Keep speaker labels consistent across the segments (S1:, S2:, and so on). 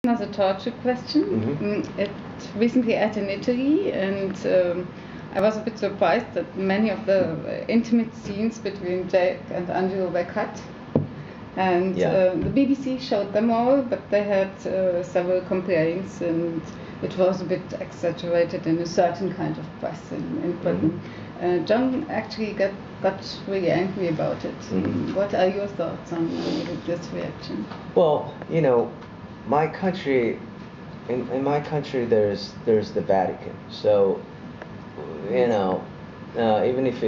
S1: Another torture question. It recently aired in Italy, and I was a bit surprised that many of the intimate scenes between Jake and Angelo were cut. And the BBC showed them all, but they had several complaints, and it was a bit exaggerated in a certain kind of press in Britain. John actually got really angry about it. What are your thoughts on this reaction?
S2: Well, you know, my country, in my country, there's the Vatican. So, you know, even if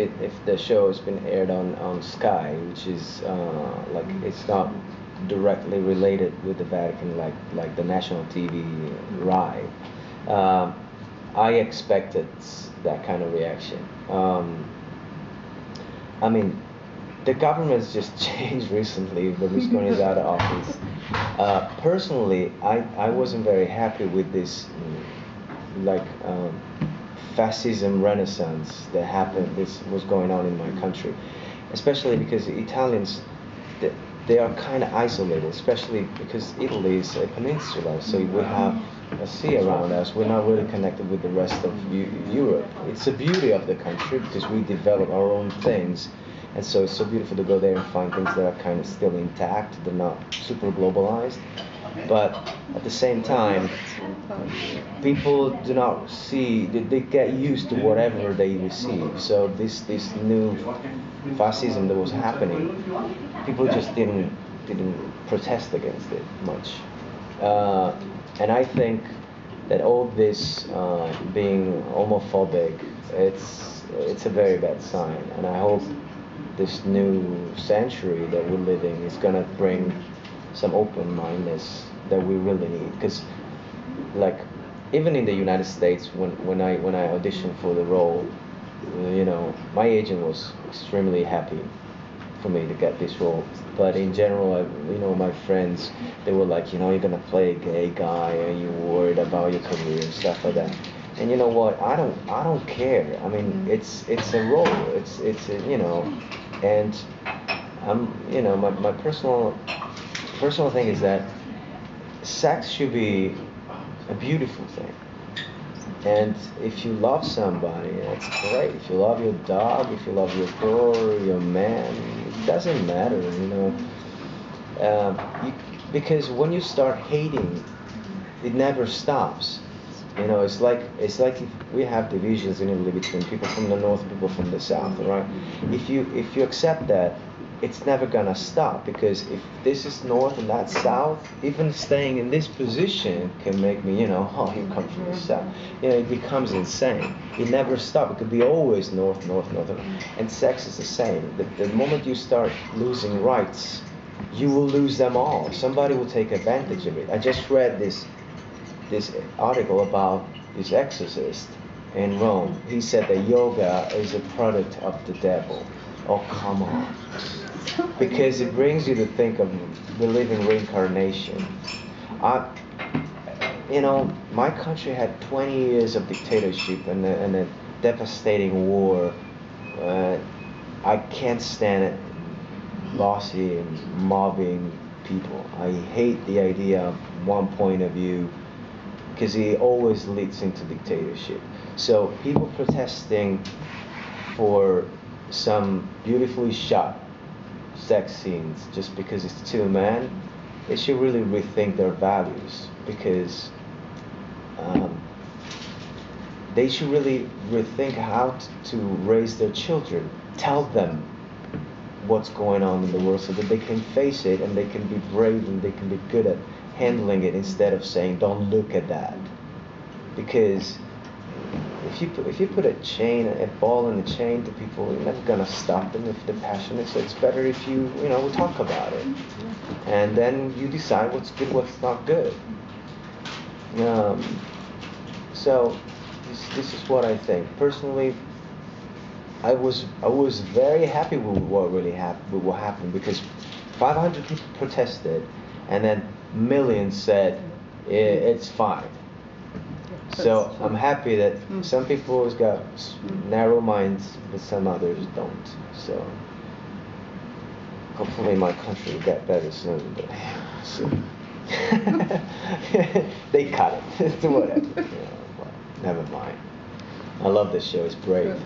S2: the show has been aired on Sky, which is like it's not directly related with the Vatican, like the national TV RAI, I expected that kind of reaction. I mean, the government's just changed recently. Berlusconi is out of office. Personally, I wasn't very happy with this, fascism renaissance that happened. This was going on in my country, especially because the Italians, they are kind of isolated, especially because Italy is a peninsula, so we have a sea around us. We're not really connected with the rest of Europe. It's the beauty of the country because we develop our own things. And so it's so beautiful to go there and find things that are kind of still intact. They're not super globalized. But at the same time, people do not see, they get used to whatever they receive. So this new fascism that was happening, people just didn't protest against it much. And I think that all this being homophobic, it's a very bad sign. And I hope this new century that we're living is gonna bring some open-mindedness that we really need. Because, like, even in the United States, when I auditioned for the role, you know, my agent was extremely happy for me to get this role. But in general, you know, my friends, they were like, you know, you're gonna play a gay guy, and you're worried about your career and stuff like that. And you know what? I don't care. I mean, it's a role. It's you know, and you know, my personal thing is that sex should be a beautiful thing. And if you love somebody, that's great. If you love your dog, if you love your girl, your man, it doesn't matter, you know. Because when you start hating, it never stops. You know, it's like if we have divisions in Italy between people from the north, people from the south, right? If you accept that, it's never gonna stop, because if this is north and that's south, even staying in this position can make me, you know, oh, you come from the south. You know, it becomes insane. It never stops. It could be always north, north, north. And sex is the same. The moment you start losing rights, you will lose them all. Somebody will take advantage of it. I just read this article about this exorcist in Rome. He said that yoga is a product of the devil. Oh, come on. Because it brings you to think of believing reincarnation. You know, my country had 20 years of dictatorship and a devastating war. I can't stand it, bossy and mobbing people. I hate the idea of one point of view, because it always leads into dictatorship. So people protesting for some beautifully shot sex scenes just because it's two men, they should really rethink their values, because they should really rethink how to raise their children. Tell them what's going on in the world so that they can face it and they can be brave and they can be good at handling it, instead of saying, don't look at that. Because if you put a ball in a chain to people, you're never gonna stop them if they're passionate. So it's better if you talk about it, and then you decide what's good, what's not good. So this is what I think. Personally, I was very happy with what really happened, with what happened, because 500 people protested, and then millions said it's fine. So I'm happy that some people has got narrow minds, but some others don't. So hopefully my country will get better soon. But, They cut it. Whatever. Well, never mind. I love this show. It's brave.